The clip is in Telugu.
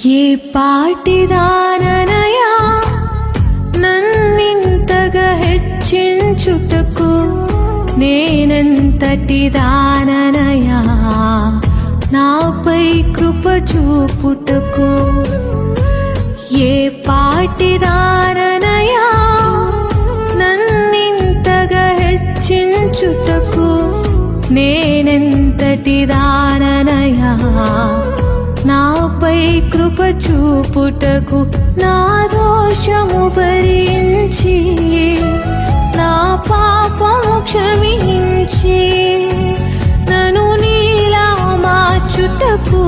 ఏ పాటిదాననయా నన్నింతగా హెచ్చించుటకు, నేనెంతటి దాననయా నాపై కృప చూపుటకు. ఏ పాటిదాననయా నన్నింతగా హెచ్చించుటకు, నేనెంతటి దాననయా నాపై కృప చూపుటకు. నా దోషము భరించి నా పాపము క్షమించి నన్ను నీలా మార్చుటకు